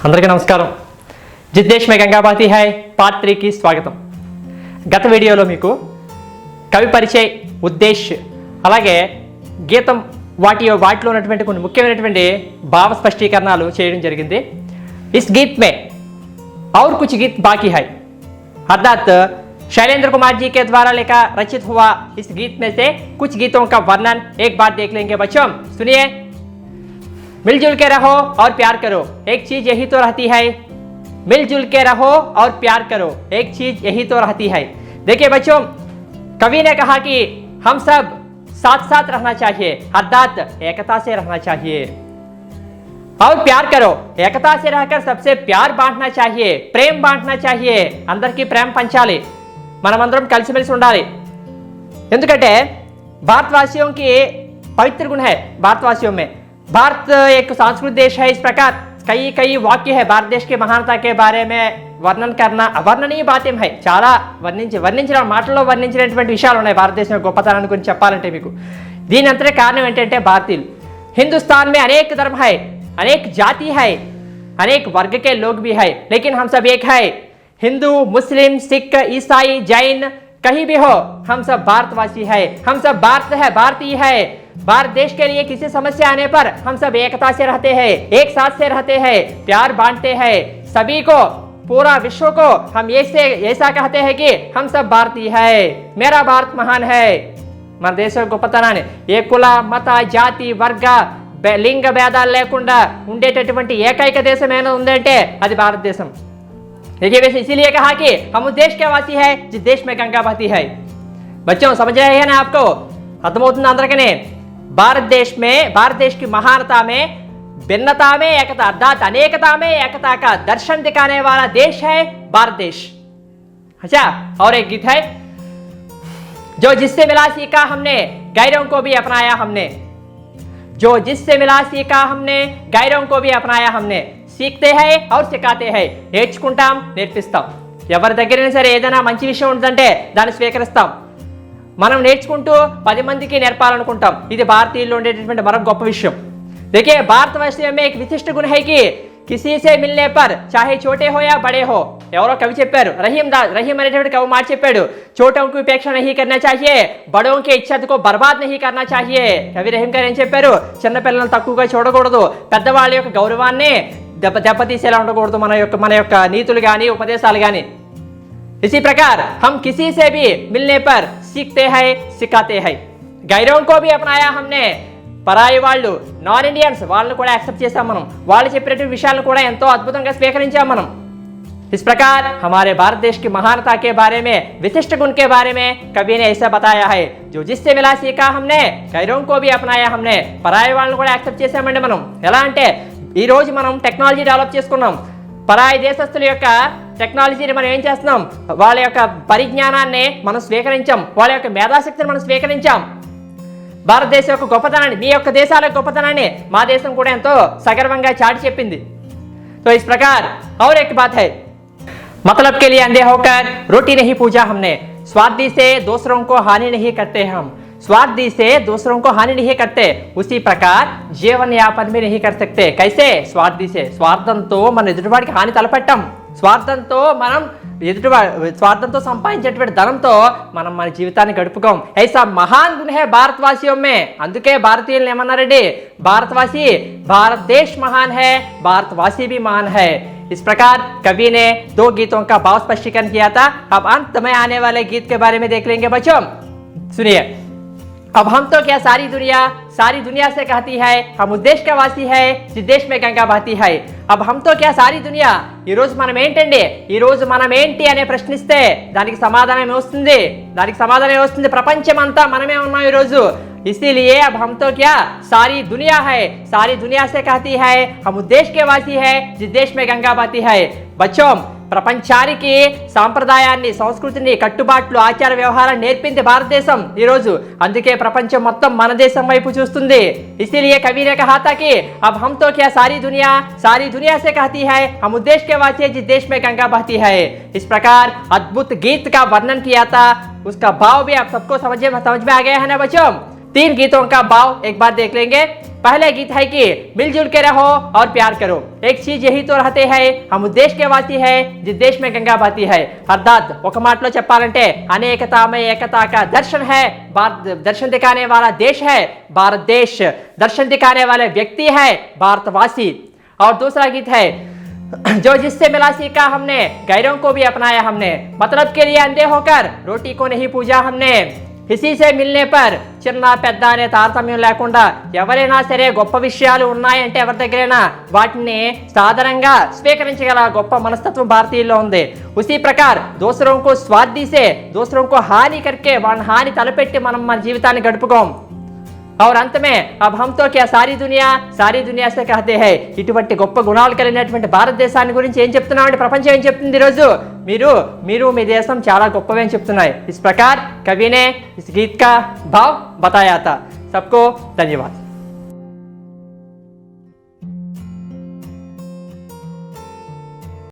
అందరికీ నమస్కారం. జిస్ దేశ్ మే Ganga బహతీ high part 3 కి స్వాగతం. గత వీడియోలో మీకు కవి పరిచయ ఉద్దేశ్ అలాగే గీతం వాటిలో ఉన్నటువంటి కొన్ని ముఖ్యమైనటువంటి భావ స్పష్టీకరణలు చేయడం జరిగింది. ఇస్ గీత్ మే और कुछ गीत बाकी है अर्थात शैलेंद्र कुमार जी के द्वारा लिखा रचित हुआ इस गीत में से कुछ गीतों का वर्णन एक बार देख लेंगे. बच्चों सुनिए. मिलजुल के रहो और प्यार करो, एक चीज यही तो रहती है. मिलजुल के रहो और प्यार करो, एक चीज यही तो रहती है. देखिए बच्चों, कवि ने कहा कि हम सब साथ साथ रहना चाहिए, अर्थात एकता से रहना चाहिए और प्यार करो. एकता से रहकर सबसे प्यार बांटना चाहिए, प्रेम बांटना चाहिए. अंदर की प्रेम पंचाली మనమందరం కలిసిమెలిసి ఉండాలి. ఎందుకంటే भारतवासियों की पवित्र गुण है. भारतवासियों में भारत एक सांस्कृतिक देश है. इस प्रकार कई वाक्य है भारत देश की महानता के बारे में వర్ణన करना అవర్ణనీయ బాత్యం है. చాలా వర్ణించిన మాటల్లో వర్ణించినటువంటి విషయాలు ఉన్నాయి భారతదేశం గొప్పతనాన్ని గురించి చెప్పాలంటే మీకు. దీని అంతటి కారణం ఏంటంటే భారతీయులు. हिंदुस्तान में अनेक धर्म है, अनेक जाति है, अनेक वर्ग के लोग भी है, लेकिन हम सब एक है. हिंदू, मुस्लिम, सिख, ईसाई, जैन कहीं भी हो, हम सब भारतवासी है. हम सब भारत है, भारतीय है. भारत देश के लिए किसी समस्या आने पर हम सब एकता से रहते हैं, एक साथ से रहते हैं, प्यार बांटते हैं. सभी को, पूरा विश्व को हम ऐसा कहते हैं कि हम सब भारतीय है, मेरा भारत महान है. మన దేశం గొప్పతనాన్ని ఏ కుల మత జాతి వర్గ లింగ భేదాలు లేకుండా ఉండేటటువంటి ఏకైక దేశం ఏమైనా ఉందంటే అది భారతదేశం. देखिए वैसे इसीलिए कहा कि हम उस देश के वासी है जिस देश में गंगा बहती है. बच्चों समझ रहे हैं ना आपको? అర్థమవుతుంది అందరికీ. भारत देश की महानता में भिन्नता में एकता अर्थात अनेकता में एकता का दर्शन दिखाने वाला देश है भारत देश. अच्छा, और एक गीत है जो जिससे मिला सीखा हमने गैरों को भी अपनाया हमने. जो जिससे मिला सीखा हमने गैरों को भी अपनाया हमने. सीखते हैं और सिखाते हैं. నేర్చుకుంటాం, నేర్పిస్తాం. ఎవరి దగ్గరైనా సరే ఏదైనా మంచి విషయం ఉందంటే దాన్ని స్వీకరిస్తాం. మనం నేర్చుకుంటూ 10 మందికి నేర్పాలనుకుంటాం. ఇది భారతీయుల్లో ఉండేటటువంటి మరొక గొప్ప విషయం. देखिए भारतवासियों में एक विशिष्ट गुण है कि किसी से मिलने पर चाहे छोटे हो या बड़े हो. ఎవరో కవి చెప్పారు, రహీం అనేటువంటి కవి మాట చెప్పాడు, छोटों की उपेक्षा नहीं करना चाहिए, बड़ों की इज्जत को बर्बाद नहीं करना चाहिए. కవి రహీం గారు ఏం చెప్పారు? చిన్న పిల్లలను తక్కువగా చూడకూడదు, పెద్దవాళ్ళ యొక్క గౌరవాన్ని దెబ్బతీసేలా ఉండకూడదు మన యొక్క నీతులు కానీ ఉపదేశాలు కానీ. इसी प्रकार हम किसी से भी मिलने पर सीखते हैं, सिखाते हैं. गैरों को भी अपनाया हमने. పరాయి వాళ్ళు, నాన్ ఇండియన్స్ వాళ్ళని కూడా యాక్సెప్ట్ చేసాం మనం. వాళ్ళు చెప్పినటువంటి విషయాలను కూడా ఎంతో అద్భుతంగా స్వీకరించాం మనం. इस प्रकार हमारे भारत देश की महानता के बारे में, विशिष्ट गुण के बारे में कवि ने ऐसा बताया है. जो जिससे मिला सीखा हमने गैरों को भी अपनाया हमने. పరాయి వాళ్ళని కూడా యాక్సెప్ట్ చేసామండి మనం. ఎలా అంటే ఈ రోజు మనం టెక్నాలజీ డెవలప్ చేసుకున్నాం. పరాయి దేశస్తుల యొక్క టెక్నాలజీని మనం ఏం చేస్తున్నాం? వాళ్ళ యొక్క పరిజ్ఞానాన్ని మనం స్వీకరించాం, వాళ్ళ యొక్క మేధాశక్తిని మనం స్వీకరించాం. భారతదేశం యొక్క గొప్పతనాన్ని, మీ యొక్క దేశాల గొప్పతనాన్ని మా దేశం కూడా ఎంతో సగర్వంగా చాటి చెప్పింది. तो इस प्रकार और एक बात है, मतलब के लिए अंधे होकर रोटी नहीं पूजा हमने. स्वार्थी से दूसरों को हानि नहीं करते हम. स्वार्थी से दूसरों को हानि नहीं करते, उसी प्रकार जीवन यापन भी नहीं कर सकते. कैसे? स्वार्थी से, స్వార్థంతో మన ఎదుటివాడికి హాని తలపెట్టం. స్వార్థంతో సంపాదించేటువంటి ధనంతో మనం మన జీవితాన్ని గడుపుకోం. ऐसा महान गुण है भारतवासियों में. అందుకే భారతీయులను ఏమన్నారండి? भारतवासी, भारत देश महान है, भारतवासी भी महान है. इस प्रकार कवि ने 2 गीतों का भाव स्पष्टीकरण किया था. अब अंत में आने वाले गीत के बारे में देख लेंगे बच्चों. सुनिए. अब हम तो क्या सारी दुनिया से कहती है हम उस देश का वासी है जिस देश में गंगा बहती है. अब हम तो क्या सारी दुनिया, ఈ రోజు మనం ఏంటండి, ఈ రోజు మనం ఏంటి అనే ప్రశ్నిస్తే దానికి సమాధానం వస్తుంది. ప్రపంచం అంతా మనమే ఉన్నాం ఈ రోజు. इसीलिए अब हम तो क्या सारी दुनिया है, सारी दुनिया से कहती है हम उस देश के वासी है जिस देश में गंगा बहती है. बच्चों ప్రపంచానికి సాంప్రదాయాన్ని, సంస్కృతిని, కట్టుబాట్లు, ఆచార వ్యవహారాన్ని నేర్పింది భారతదేశం ఈ రోజు. అందుకే ప్రపంచం మొత్తం మన దేశం వైపు చూస్తుంది. इसीलिए कवि ने कहा था कि अब हम तो क्या सारी दुनिया से कहती है हम उस देश के वासी है जिस देश में गंगा बहती है. इस प्रकार अद्भुत गीत का वर्णन किया था. उसका भाव भी आप सबको समझ में आ गया है ना बच्चों? 3 गीतों का भाव एक बार देख लेंगे। पहला गीत है कि मिलजुल के रहो और प्यार करो, एक चीज यही तो रहते हैं हम उद्देश के वाती है जिस देश में गंगा बहती है। अर्थात ఒక మాటలో చెప్పాలంటే అనేకता में एकता का दर्शन है, दर्शन दिखाने वाला देश है भारत देश, दर्शन दिखाने वाले व्यक्ति है भारतवासी। और दूसरा गीत है जो जिससे मिला सीखा हमने गैरों को भी अपनाया हमने, मतलब के लिए अंधे होकर रोटी को नहीं पूजा हमने, इसी से मिलने पर చిన్న పెద్ద అనే తారతమ్యం లేకుండా ఎవరైనా సరే గొప్ప విషయాలు ఉన్నాయంటే ఎవరి దగ్గరైనా వాటిని సాధారణంగా స్వీకరించగల గొప్ప మనస్తత్వం భారతీయుల్లో ఉంది। उसी प्रकार दूसरों को स्वार्थी से दूसरों को हानि करके వాళ్ళ హాని తలపెట్టి మనం మన జీవితాన్ని గడుపుకోం। और अंत में अब हम तो क्या सारी दुनिया से कहते हैं। ఇటువంటి గొప్ప గుణాలు కలిగినటువంటి భారతదేశాన్ని గురించి ఏం చెప్తున్నామంటే ప్రపంచం ఏం చెప్తుంది ఈరోజు, మీరు మీ దేశం చాలా గొప్పవి అని చెప్తున్నాయి। इस प्रकार कवि ने इस गीत का भाव बताया था। सबको धन्यवाद।